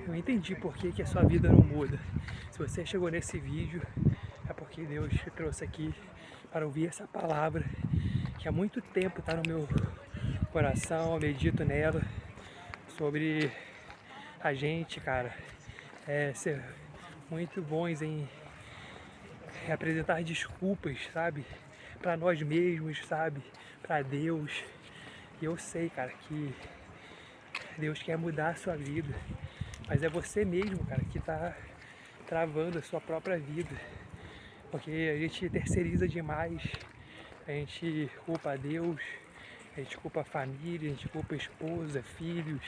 eu entendi por que a sua vida não muda. Se você chegou nesse vídeo, é porque Deus te trouxe aqui para ouvir essa palavra que há muito tempo está no meu coração, eu medito nela, sobre a gente, cara, ser muito bons em apresentar desculpas, sabe? Para nós mesmos, sabe? Para Deus. E eu sei, cara, que Deus quer mudar a sua vida, mas é você mesmo, cara, que tá travando a sua própria vida, porque a gente terceiriza demais, a gente culpa a Deus, a gente culpa a família, a gente culpa a esposa, filhos,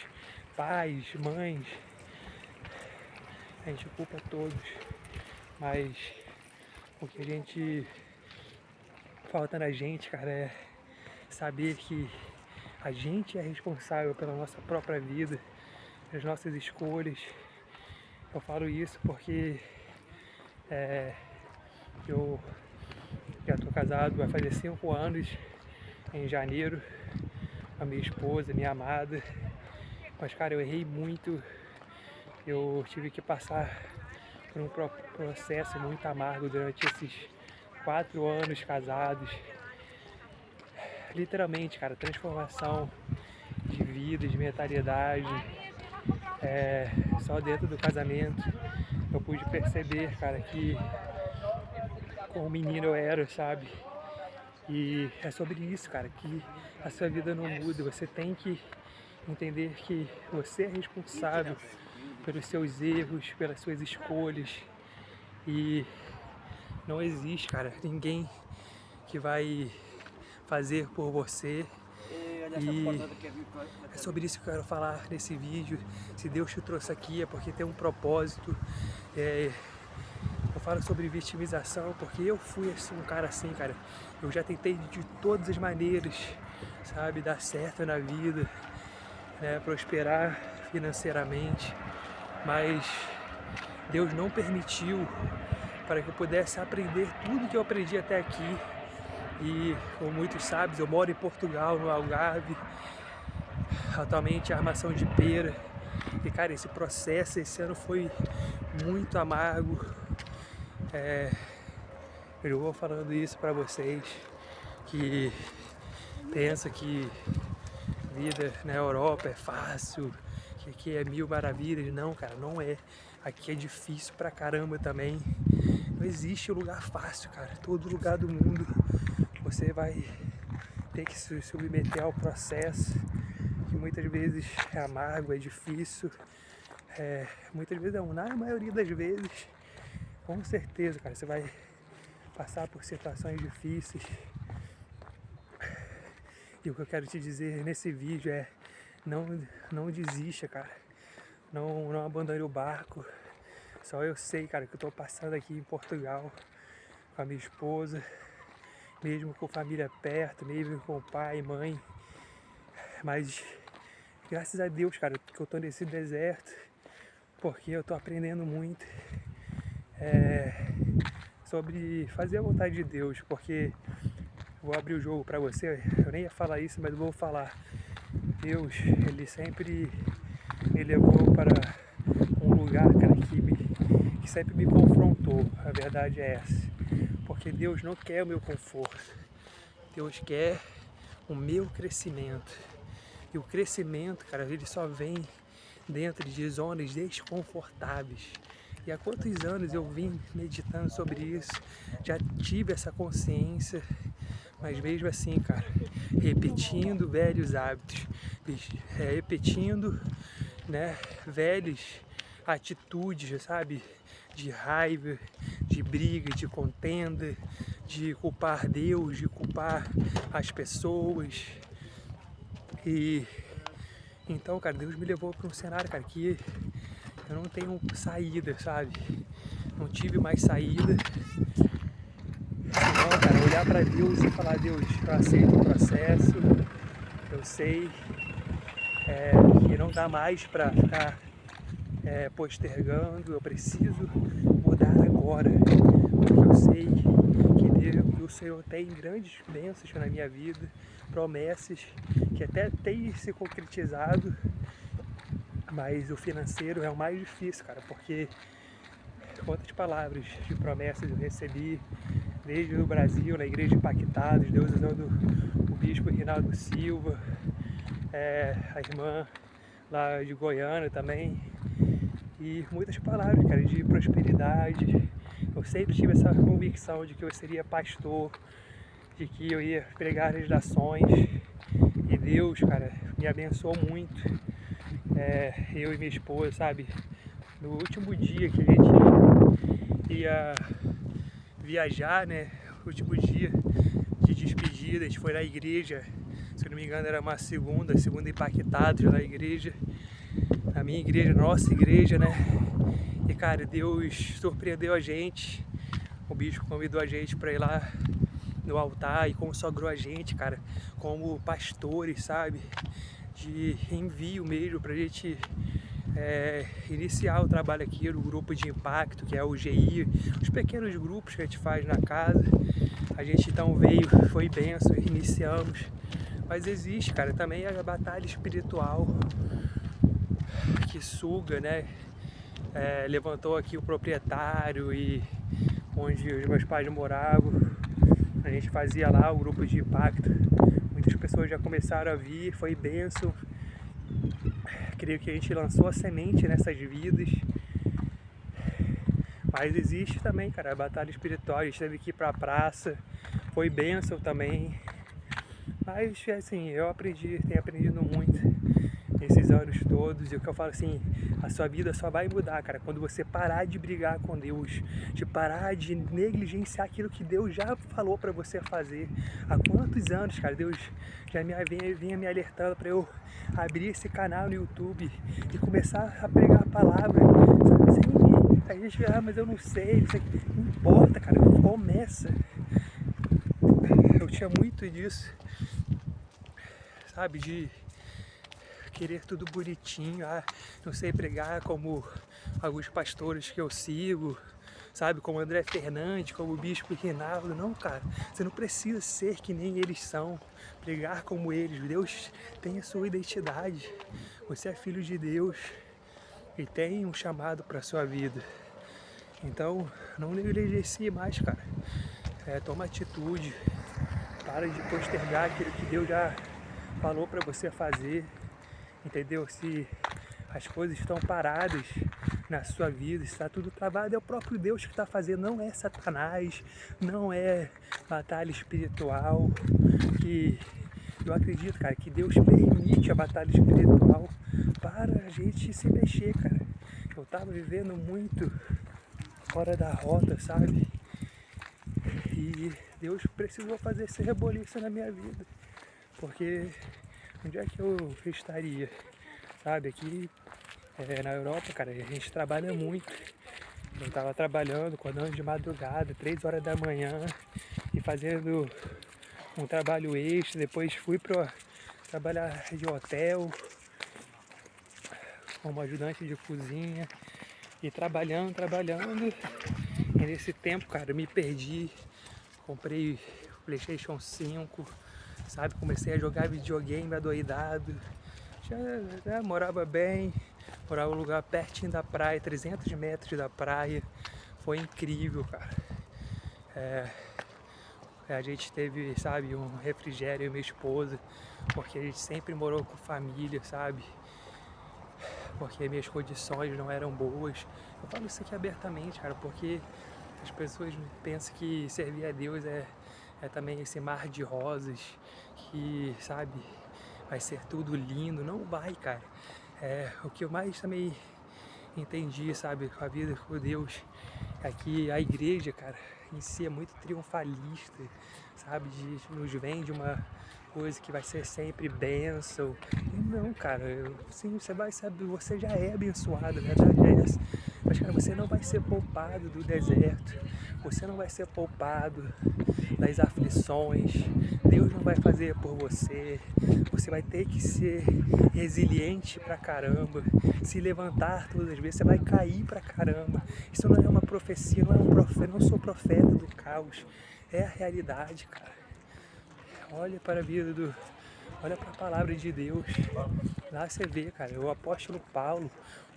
pais, mães, a gente culpa todos, mas o que a gente falta na gente, cara, é saber que a gente é responsável pela nossa própria vida, pelas nossas escolhas. Eu falo isso porque eu já estou casado, vai fazer 5 anos em janeiro, com a minha esposa, minha amada. Mas, cara, eu errei muito, eu tive que passar por um processo muito amargo durante esses 4 anos casados. Literalmente, cara, transformação de vida, de mentalidade. Só dentro do casamento eu pude perceber, cara, que como menino eu era, sabe? E é sobre isso, cara, que a sua vida não muda. Você tem que entender que você é responsável pelos seus erros, pelas suas escolhas. E não existe, cara, ninguém que vai fazer por você. E é sobre isso que eu quero falar nesse vídeo. Se Deus te trouxe aqui é porque tem um propósito. Eu falo sobre vitimização porque eu fui assim, um cara assim, cara. Eu já tentei de todas as maneiras, sabe, dar certo na vida, né, prosperar financeiramente, mas Deus não permitiu para que eu pudesse aprender tudo que eu aprendi até aqui. E, como muitos sabem, eu moro em Portugal, no Algarve, atualmente armação de pera. E, cara, esse processo esse ano foi muito amargo. Eu vou falando isso pra vocês que pensam que vida na Europa é fácil, que aqui é mil maravilhas. Não, cara, não é. Aqui é difícil pra caramba também. Não existe lugar fácil, cara. Todo lugar do mundo você vai ter que se submeter ao processo, que muitas vezes é amargo, é difícil. Muitas vezes não, na maioria das vezes, com certeza, cara, você vai passar por situações difíceis. E o que eu quero te dizer nesse vídeo é não desista, cara. Não abandone o barco. Só eu sei, cara, que eu tô passando aqui em Portugal com a minha esposa, mesmo com família perto, mesmo com pai, mãe. Mas graças a Deus, cara, que eu tô nesse deserto, porque eu tô aprendendo muito sobre fazer a vontade de Deus, porque vou abrir o jogo pra você, eu nem ia falar isso, mas eu vou falar. Deus, Ele sempre me levou para um lugar, cara, que sempre me confrontou, a verdade é essa. Porque Deus não quer o meu conforto, Deus quer o meu crescimento. E o crescimento, cara, ele só vem dentro de zonas desconfortáveis. E há quantos anos eu vim meditando sobre isso, já tive essa consciência, mas mesmo assim, cara, repetindo velhos hábitos, repetindo, né, velhas atitudes, sabe, de raiva, de briga, de contenda, de culpar Deus, de culpar as pessoas. E então, cara, Deus me levou para um cenário, cara, que eu não tenho saída, sabe? Não tive mais saída. Então, cara, olhar para Deus e falar: Deus, eu aceito o processo, eu sei que não dá mais para ficar postergando, eu preciso mudar agora, porque eu sei que o Senhor tem grandes bênçãos na minha vida, promessas que até têm se concretizado, Mas o financeiro é o mais difícil, cara, porque quantas palavras de promessas eu recebi desde o Brasil, na igreja Impactados, Deus usando o bispo Rinaldo Silva, a irmã lá de Goiânia também, e muitas palavras, cara, de prosperidade. Eu sempre tive essa convicção de que eu seria pastor, de que eu ia pregar as nações, e Deus, cara, me abençoou muito. Eu e minha esposa, sabe, no último dia que a gente ia viajar, né, o último dia de despedida, a gente foi na igreja, se eu não me engano era uma segunda Impactados na igreja, na minha igreja, nossa igreja, né, e cara, Deus surpreendeu a gente, o bispo convidou a gente para ir lá no altar e consagrou a gente, cara, como pastores, sabe, de envio mesmo pra gente iniciar o trabalho aqui no grupo de impacto, que é o GI, os pequenos grupos que a gente faz na casa. A gente então veio, foi benção, iniciamos, mas existe, cara, também a batalha espiritual que suga, né? Levantou aqui o proprietário e onde os meus pais moravam, a gente fazia lá o grupo de impacto, muitas pessoas já começaram a vir, foi benção. Creio que a gente lançou a semente nessas vidas, mas existe também, cara, a batalha espiritual. A gente teve que ir pra praça, foi bênção também, mas assim, eu tenho aprendido muito nesses anos todos, e o que eu falo assim, a sua vida só vai mudar, cara, quando você parar de brigar com Deus, de parar de negligenciar aquilo que Deus já falou pra você fazer. Há quantos anos, cara, Deus já vinha me alertando pra eu abrir esse canal no YouTube e começar a pregar a palavra, sabe, sempre a gente, mas eu não sei, não importa, cara, começa. Eu tinha muito disso, sabe, de querer tudo bonitinho, não sei pregar como alguns pastores que eu sigo, sabe, como André Fernandes, como o bispo Rinaldo. Não, cara, você não precisa ser que nem eles são, pregar como eles. Deus tem a sua identidade, você é filho de Deus e tem um chamado para sua vida. Então, não negligencie mais, cara, toma atitude, para de postergar aquilo que Deus já falou para você fazer. Entendeu? Se as coisas estão paradas na sua vida, se está tudo travado, é o próprio Deus que está fazendo, não é Satanás, não é batalha espiritual. Que eu acredito, cara, que Deus permite a batalha espiritual para a gente se mexer, cara. Eu tava vivendo muito fora da rota, sabe? E Deus precisou fazer esse reboliço na minha vida, porque onde é que eu estaria, sabe, aqui na Europa, cara, a gente trabalha muito. Eu tava trabalhando, acordando de madrugada, 3 horas da manhã, e fazendo um trabalho extra. Depois fui para trabalhar de hotel, como ajudante de cozinha, e trabalhando. E nesse tempo, cara, eu me perdi, comprei o PlayStation 5, sabe, comecei a jogar videogame adoidado. Já morava bem, morava num lugar pertinho da praia, 300 metros da praia. Foi incrível, cara. A gente teve, sabe, um refrigério, eu e minha esposa, porque a gente sempre morou com família, sabe? Porque minhas condições não eram boas. Eu falo isso aqui abertamente, cara, porque as pessoas pensam que servir a Deus é também esse mar de rosas, que, sabe, vai ser tudo lindo. Não vai, cara. O que eu mais também entendi, sabe, com a vida com Deus, é que a igreja, cara, em si é muito triunfalista, sabe, nos vende uma coisa que vai ser sempre bênção. E não, cara, sim, você vai saber, você já é abençoado, a verdade é essa. Mas, cara, você não vai ser poupado do deserto, você não vai ser poupado das aflições, Deus não vai fazer por você. Você vai ter que ser resiliente pra caramba, se levantar todas as vezes, você vai cair pra caramba. Isso não é uma profecia, não sou profeta do caos, é a realidade, cara. Olha para a vida do Olha para a palavra de Deus. Lá você vê, cara, o apóstolo Paulo,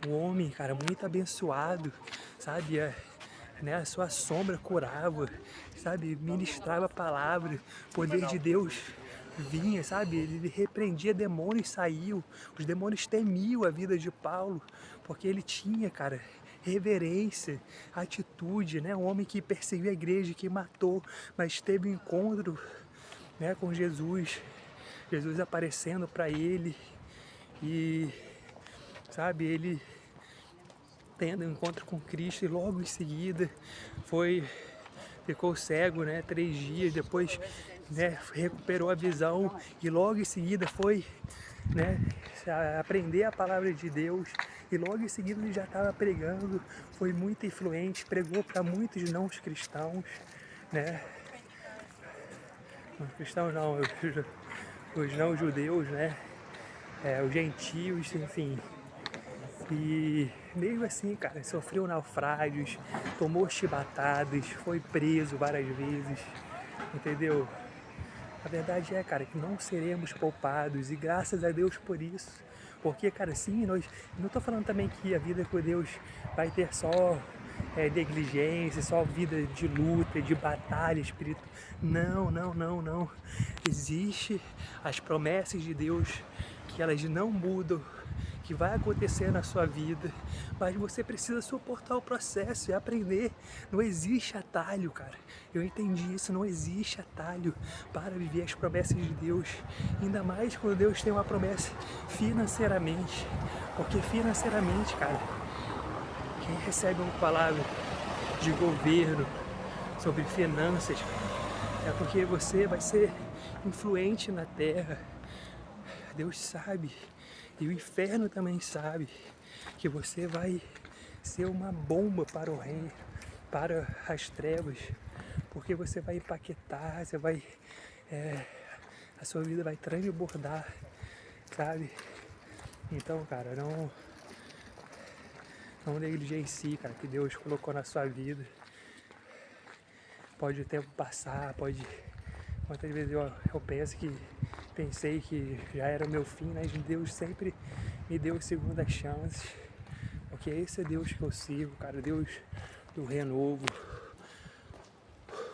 um homem, cara, muito abençoado, sabe? Né, a sua sombra curava, sabe? Ministrava a palavra, o poder de Deus vinha, sabe? Ele repreendia demônios e saiu. Os demônios temiam a vida de Paulo, porque ele tinha, cara, reverência, atitude, né? Um homem que perseguiu a igreja, que matou, mas teve um encontro, né, com Jesus. Jesus aparecendo para ele e, sabe, ele tendo um encontro com Cristo e logo em seguida ficou cego, né, 3 dias, depois, né, recuperou a visão e logo em seguida foi, né, aprender a palavra de Deus e logo em seguida ele já estava pregando, foi muito influente, pregou para muitos não cristãos, né, não cristãos não, os não judeus, né, os gentios, enfim. E mesmo assim, cara, sofreu naufrágios, tomou chibatadas, foi preso várias vezes, entendeu? A verdade é, cara, que não seremos poupados e graças a Deus por isso. Porque, cara, sim, não tô falando também que a vida com Deus vai ter só negligência, só vida de luta, de batalha espiritual. Não, não, não, não. Existe as promessas de Deus que elas não mudam, que vai acontecer na sua vida, mas você precisa suportar o processo e aprender. Não existe atalho, cara. Eu entendi isso, não existe atalho para viver as promessas de Deus, ainda mais quando Deus tem uma promessa financeiramente, porque financeiramente, cara, quem recebe uma palavra de governo sobre finanças, é porque você vai ser influente na terra. Deus sabe, e o inferno também sabe, que você vai ser uma bomba para o reino, para as trevas, porque você vai empaquetar, a sua vida vai transbordar, sabe? Então, cara, não negligencie, cara, que Deus colocou na sua vida. Pode o tempo passar, Quantas vezes eu pensei que já era o meu fim, mas Deus sempre me deu segundas chances. Porque esse é Deus que eu sigo, cara, Deus do renovo,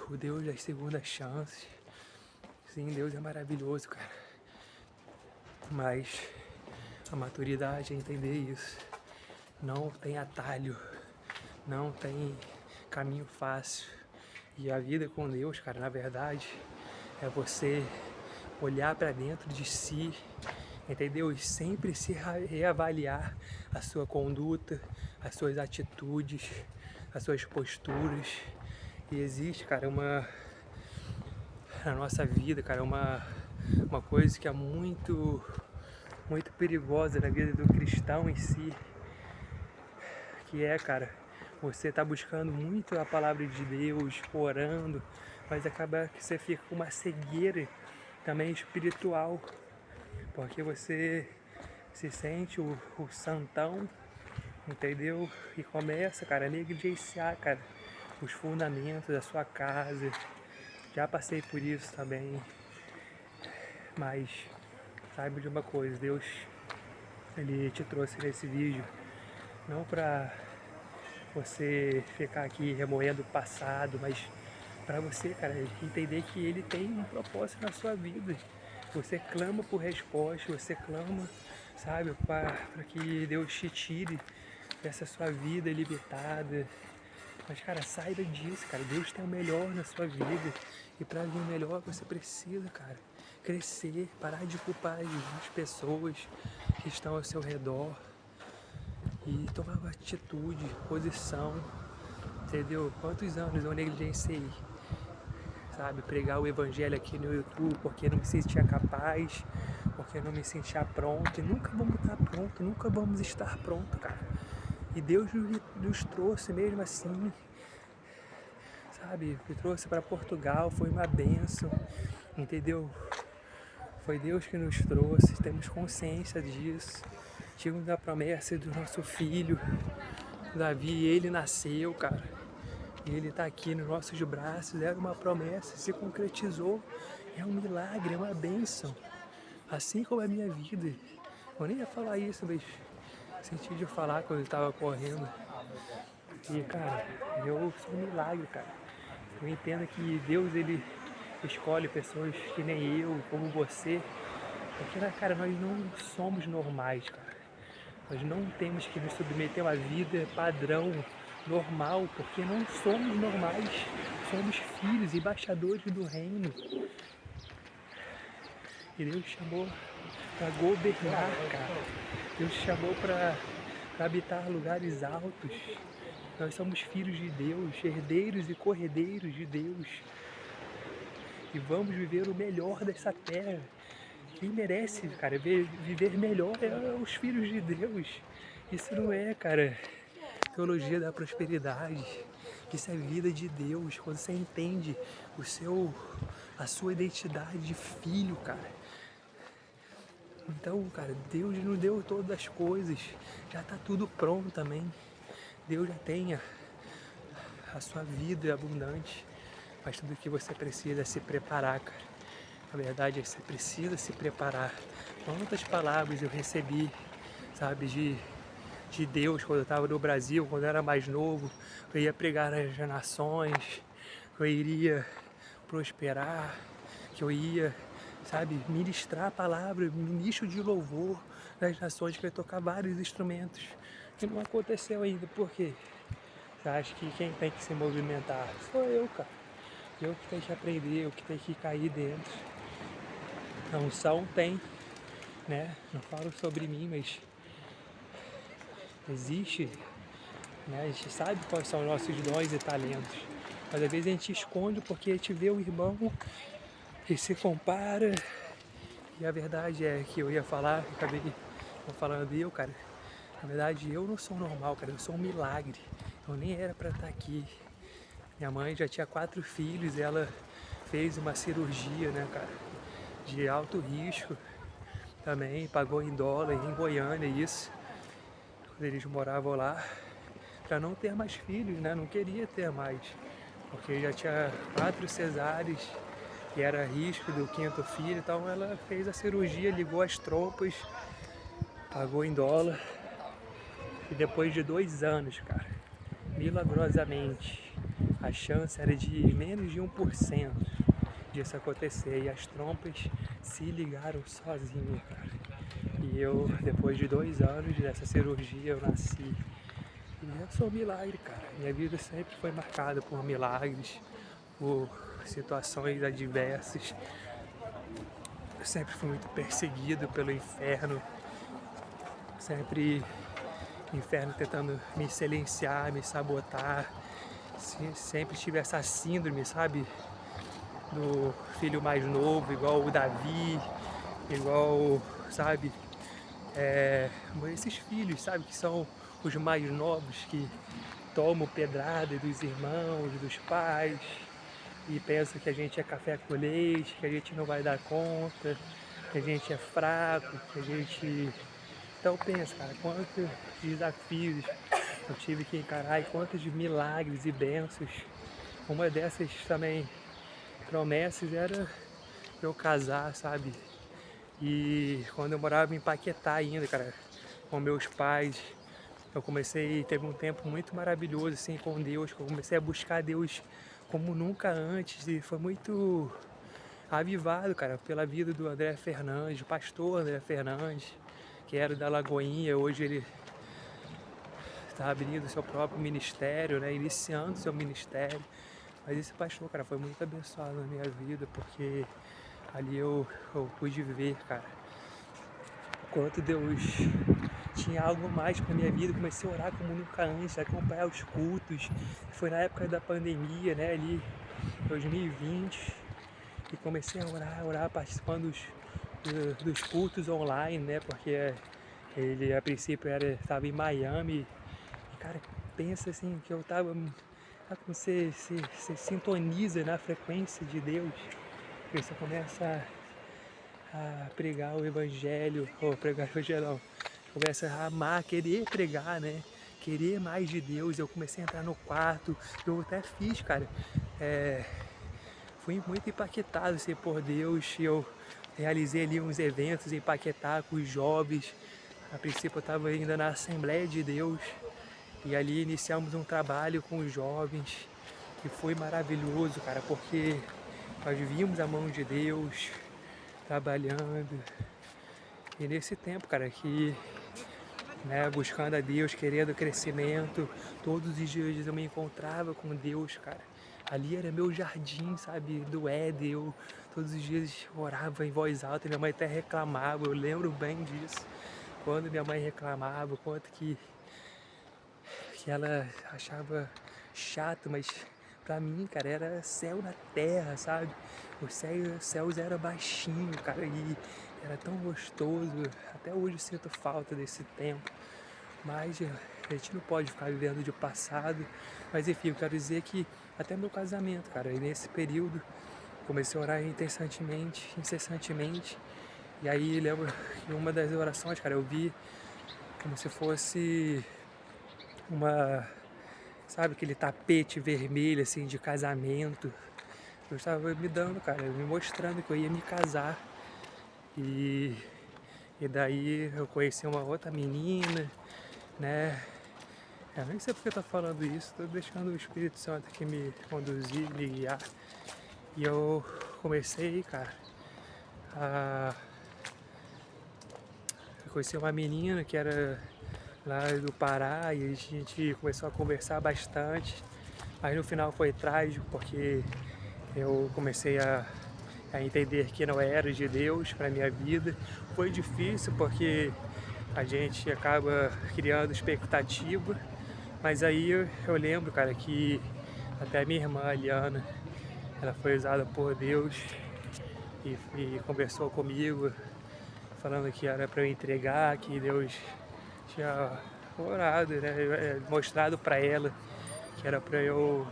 o Deus das segundas chances. Sim, Deus é maravilhoso, cara. Mas a maturidade é entender isso. Não tem atalho, não tem caminho fácil. E a vida com Deus, cara, na verdade, é você olhar para dentro de si, entendeu? E sempre se reavaliar a sua conduta, as suas atitudes, as suas posturas. E existe, cara, na nossa vida, cara, uma coisa que é muito perigosa na vida do cristão em si, que é, cara, você tá buscando muito a palavra de Deus, orando, mas acaba que você fica com uma cegueira também espiritual, porque você se sente o santão, entendeu? E começa, cara, a negligenciar, cara, os fundamentos da sua casa. Já passei por isso também, mas saiba de uma coisa, Deus, Ele te trouxe nesse vídeo não para você ficar aqui remoendo o passado, mas para você, cara, entender que Ele tem um propósito na sua vida. Você clama por resposta, você clama, sabe, para que Deus te tire dessa sua vida limitada. Mas, cara, saiba disso, cara. Deus tem o melhor na sua vida. E para vir o melhor, você precisa, cara, crescer, parar de culpar as pessoas que estão ao seu redor e tomar uma atitude, posição, entendeu? Quantos anos eu negligenciei, sabe? Pregar o evangelho aqui no YouTube porque não me sentia capaz, porque não me sentia pronto. E nunca vamos estar pronto, nunca vamos estar pronto, cara. E Deus nos trouxe mesmo assim, sabe? Me trouxe para Portugal, foi uma bênção, entendeu? Foi Deus que nos trouxe, temos consciência disso. Tínhamos a promessa do nosso filho, Davi, ele nasceu, cara. E ele tá aqui nos nossos braços, era uma promessa, se concretizou. É um milagre, é uma bênção. assim como a minha vida. Eu nem ia falar isso, mas senti de falar quando eu estava correndo. E, cara, eu sou um milagre, cara. Eu entendo que Deus, ele escolhe pessoas que nem eu, como você, porque, né, cara, nós não somos normais, cara. Nós não temos que nos submeter a uma vida padrão, normal, porque não somos normais. Somos filhos, embaixadores do reino. E Deus chamou para governar, cara. Deus chamou para habitar lugares altos. Nós somos filhos de Deus, herdeiros e corredeiros de Deus. E vamos viver o melhor dessa terra. Quem merece, cara, viver melhor é os filhos de Deus. Isso não é, cara, teologia da prosperidade. Isso é vida de Deus. Quando você entende a sua identidade de filho, cara. Então, cara, Deus nos deu todas as coisas. Já está tudo pronto também. Deus já tem a sua vida abundante. Mas tudo que você precisa é se preparar, cara. A verdade é que você precisa se preparar. Quantas palavras eu recebi, sabe, de Deus quando eu estava no Brasil, quando eu era mais novo. Eu ia pregar nas nações, que eu iria prosperar, que eu ia, sabe, ministrar a palavra, ministro de louvor nas nações, que eu ia tocar vários instrumentos. E não aconteceu ainda, por quê? Você acha que quem tem que se movimentar sou eu, cara. Eu que tenho que aprender, eu que tenho que cair dentro. A unção tem, né? Não falo sobre mim, mas existe, né? A gente sabe quais são os nossos dons e talentos. Mas às vezes a gente esconde porque a gente vê o irmão e se compara. E a verdade é que eu ia falar, acabei não falando eu, cara. Na verdade eu não sou normal, cara. Eu sou um milagre. Eu nem era pra estar aqui. Minha mãe já tinha 4 filhos e ela fez uma cirurgia, né, cara, de alto risco também, pagou em dólar em Goiânia isso, quando eles moravam lá, para não ter mais filhos, né, não queria ter mais, porque já tinha 4 cesáreas e era risco do 5º filho, então ela fez a cirurgia, ligou as trompas, pagou em dólar e depois de 2 anos, cara, milagrosamente, a chance era de menos de 1% disso acontecer e as trompas se ligaram sozinho, cara. E eu, depois de 2 anos dessa cirurgia, eu nasci. E eu sou um milagre, cara. Minha vida sempre foi marcada por milagres, por situações adversas. Eu sempre fui muito perseguido pelo inferno. Sempre o inferno tentando me silenciar, me sabotar. Sempre tive essa síndrome, sabe? Do filho mais novo, igual o Davi, igual, sabe? Esses filhos, sabe? Que são os mais novos, que tomam pedrada dos irmãos, dos pais, e pensam que a gente é café com leite, que a gente não vai dar conta, que a gente é fraco, que a gente... Então pensa, cara, quantos desafios eu tive que encarar e quantos milagres e bênçãos. Uma dessas também promessas era eu casar, sabe? E quando eu morava em Paquetá ainda, cara, com meus pais, teve um tempo muito maravilhoso assim com Deus, que eu comecei a buscar Deus como nunca antes e foi muito avivado, cara, pela vida do André Fernandes, o pastor André Fernandes, que era da Lagoinha, hoje ele está abrindo seu próprio ministério, né, iniciando seu ministério. Mas esse pastor, cara, foi muito abençoado na minha vida, porque ali eu pude ver, cara, quanto Deus tinha algo mais pra minha vida. Comecei a orar como nunca antes, acompanhar os cultos. Foi na época da pandemia, né, ali 2020, e comecei a orar participando dos cultos online, né, porque ele a princípio estava em Miami. E, cara, pensa assim, que eu tava... Sabe quando você sintoniza na frequência de Deus? E você começa a pregar o evangelho, ou pregar o evangelho não, começa a amar, querer pregar, né? Querer mais de Deus. Eu comecei a entrar no quarto, eu até fiz, cara, fui muito impactado assim, por Deus. E eu realizei ali uns eventos em Paquetá com os jovens. A princípio eu estava ainda na Assembleia de Deus e ali iniciamos um trabalho com os jovens e foi maravilhoso, cara, porque nós vimos a mão de Deus trabalhando. E nesse tempo, cara, que né, buscando a Deus, querendo crescimento, todos os dias eu me encontrava com Deus, cara. Ali era meu jardim, sabe, do Éden. Eu todos os dias orava em voz alta, minha mãe até reclamava, eu lembro bem disso. Quando minha mãe reclamava, o quanto que ela achava chato, mas pra mim, cara, era céu na terra, sabe? Os céus eram baixinhos, cara, e era tão gostoso. Até hoje eu sinto falta desse tempo, mas a gente não pode ficar vivendo de passado. Mas enfim, eu quero dizer que até meu casamento, cara, e nesse período comecei a orar incessantemente. E aí lembro que uma das orações, cara, eu vi como se fosse uma, sabe, aquele tapete vermelho assim de casamento. Eu estava me dando, cara, me mostrando que eu ia me casar. E, e daí eu conheci uma outra menina, né? Eu nem sei porque eu tô falando isso, tô deixando o Espírito Santo aqui me conduzir, me guiar. E eu comecei, cara, a eu conheci uma menina que era lá do Pará e a gente começou a conversar bastante. Mas no final foi trágico porque eu comecei a entender que não era de Deus para minha vida. Foi difícil porque a gente acaba criando expectativa, mas aí eu lembro, cara, que até minha irmã, a Liana, ela foi usada por Deus e conversou comigo, falando que era para eu entregar, que Deus tinha orado, né, mostrado para ela que era para eu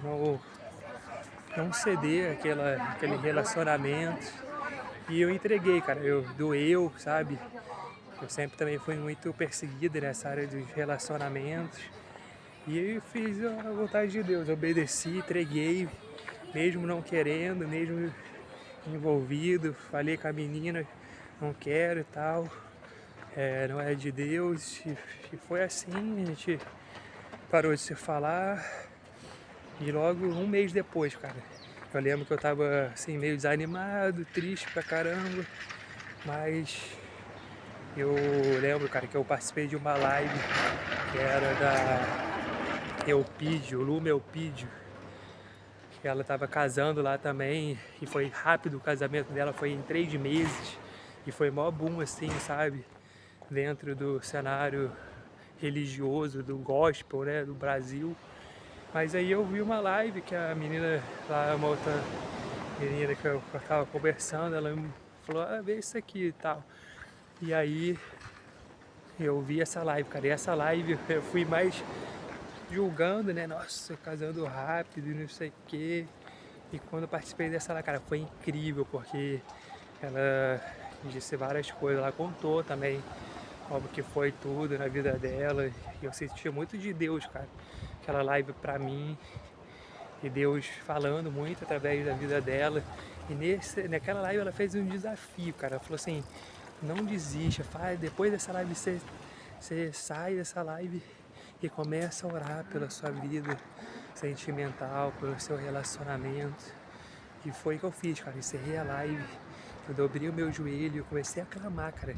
não ceder aquele relacionamento. E eu entreguei, cara, eu doeu, sabe? Eu sempre também fui muito perseguido nessa área dos relacionamentos. E eu fiz a vontade de Deus, obedeci, entreguei, mesmo não querendo, mesmo envolvido. Falei com a menina, não quero e tal, não é de Deus. E foi assim, a gente parou de se falar. E logo um mês depois, cara, eu lembro que eu tava assim meio desanimado, triste pra caramba, mas eu lembro, cara, que eu participei de uma live que era da Elpidio, Luma Elpidio, que ela tava casando lá também e foi rápido o casamento dela, foi em 3 meses e foi mó boom assim, sabe, dentro do cenário religioso, do gospel, né, do Brasil. Mas aí eu vi uma live que a menina lá, uma outra menina que eu tava conversando, ela me falou, vê isso aqui e tal. E aí eu vi essa live, cara, e essa live eu fui mais julgando, né, nossa, casando rápido e não sei o quê. E quando eu participei dessa live, cara, foi incrível, porque ela disse várias coisas, ela contou também como que foi tudo na vida dela. E eu senti muito de Deus, cara, aquela live pra mim, e Deus falando muito através da vida dela. E naquela live ela fez um desafio, cara. Ela falou assim, não desista, depois dessa live você sai dessa live e começa a orar pela sua vida sentimental, pelo seu relacionamento. E foi o que eu fiz, cara. Encerrei a live, eu dobrei o meu joelho, eu comecei a clamar, cara,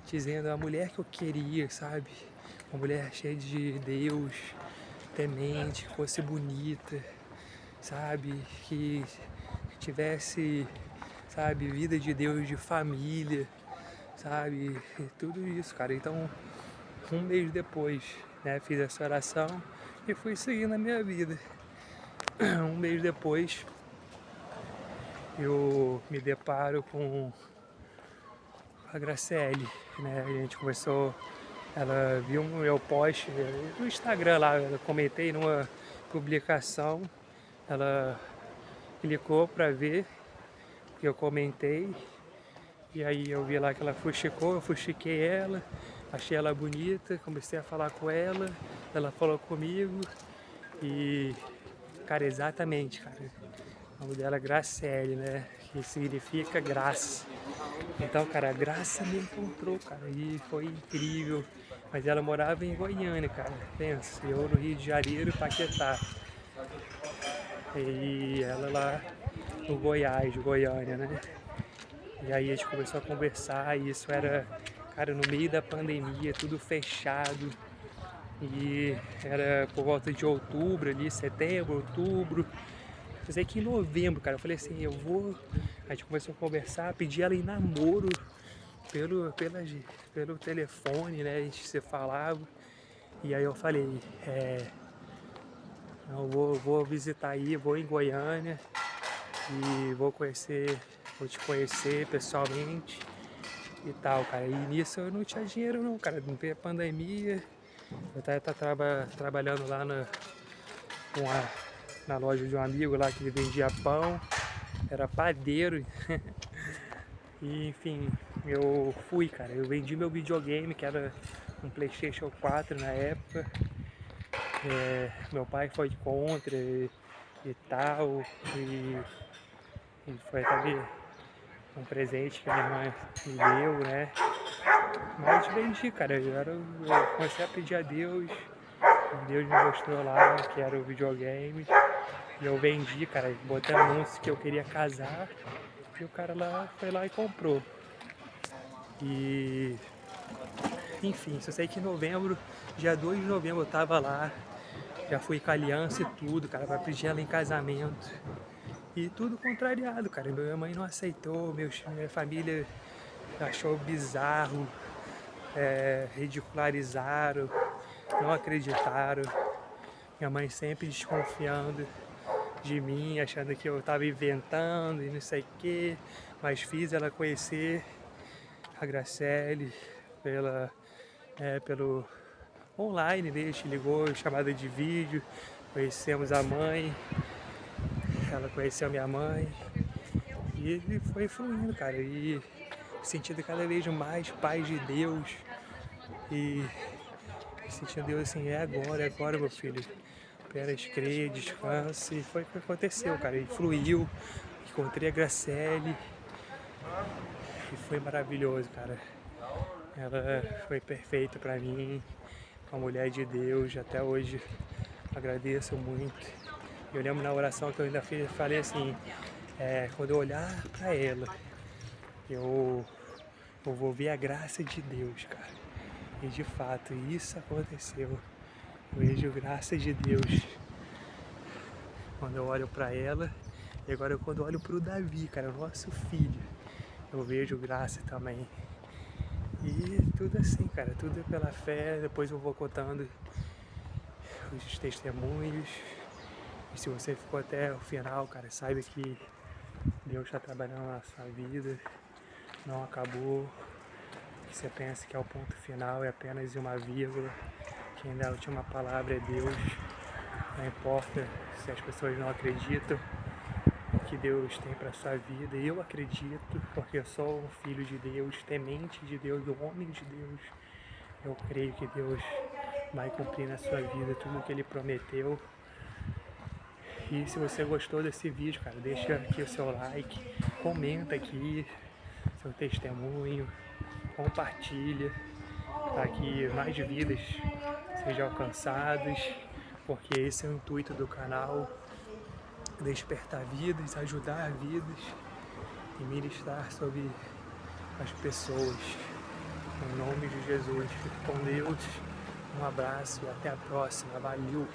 dizendo a mulher que eu queria, sabe? Uma mulher cheia de Deus, temente, que fosse bonita, sabe? Que tivesse, sabe, vida de Deus, de família, sabe? E tudo isso, cara. Então, um mês depois, né, fiz essa oração e fui seguindo a minha vida. Um mês depois, eu me deparo com a Graciele, né? A gente começou, ela viu o meu post no Instagram lá, eu comentei numa publicação, ela clicou pra ver que eu comentei, e aí eu vi lá que ela fuxicou, eu fuxiquei ela, achei ela bonita, comecei a falar com ela, ela falou comigo e, cara, exatamente, cara, o nome dela é Graciele, né, que significa graça. Então, cara, a Graça me encontrou, cara, e foi incrível. Mas ela morava em Goiânia, cara. Pensa, eu no Rio de Janeiro, Paquetá. E ela lá no Goiás, Goiânia, né? E aí a gente começou a conversar e isso era, cara, no meio da pandemia, tudo fechado. E era por volta de outubro ali, setembro, outubro. Eu sei que em novembro, cara, eu falei assim, eu vou. A gente começou a conversar, pedi ela em namoro pelo telefone, né? A gente se falava. E aí eu falei, eu vou visitar aí, vou em Goiânia e vou te conhecer pessoalmente e tal, cara. E nisso eu não tinha dinheiro não, cara. Não veio a pandemia. Eu tava trabalhando lá na loja de um amigo lá que ele vendia pão. Era padeiro. E enfim, eu fui, cara. Eu vendi meu videogame, que era um PlayStation 4 na época. Meu pai foi contra e tal. E foi até um presente que minha irmã me deu, né? Mas vendi, cara. Eu comecei a pedir a Deus. E Deus me mostrou lá que era o videogame. E eu vendi, cara. Botei anúncio que eu queria casar. E o cara lá foi lá e comprou. E enfim, só sei que em novembro, dia 2 de novembro eu tava lá. Já fui com a aliança e tudo, cara, pra pedir ela em casamento. E tudo contrariado, cara. Minha mãe não aceitou, minha família achou bizarro, ridicularizaram, não acreditaram. Minha mãe sempre desconfiando de mim, achando que eu tava inventando e não sei o quê. Mas fiz ela conhecer a Graciele pelo online, né? A gente ligou, chamada de vídeo, conhecemos a mãe, ela conheceu minha mãe e foi fluindo, cara, e sentindo cada vez mais paz de Deus e sentindo Deus assim, é agora meu filho, apenas crê, descanse, e foi o que aconteceu, cara, e fluiu, encontrei a Graciele e foi maravilhoso, cara, ela foi perfeita pra mim, uma mulher de Deus, até hoje agradeço muito. Eu lembro na oração que eu ainda falei assim, quando eu olhar pra ela, eu vou ver a graça de Deus, cara. E de fato, isso aconteceu. Eu vejo graça de Deus quando eu olho pra ela. E agora quando eu olho pro Davi, cara, o nosso filho, eu vejo graça também. E tudo assim, cara, tudo pela fé. Depois eu vou contando os testemunhos. E se você ficou até o final, cara, saiba que Deus está trabalhando na sua vida, não acabou. Que você pensa que é o ponto final, é apenas uma vírgula. Quem dá a última palavra é Deus. Não importa se as pessoas não acreditam o que Deus tem para sua vida. Eu acredito, porque eu sou um filho de Deus, temente de Deus, um homem de Deus. Eu creio que Deus vai cumprir na sua vida tudo o que Ele prometeu. E se você gostou desse vídeo, cara, deixa aqui o seu like, comenta aqui seu testemunho, compartilha para que mais vidas sejam alcançadas, porque esse é o intuito do canal, despertar vidas, ajudar vidas e ministrar sobre as pessoas. Em nome de Jesus, fique com Deus, um abraço e até a próxima, valeu!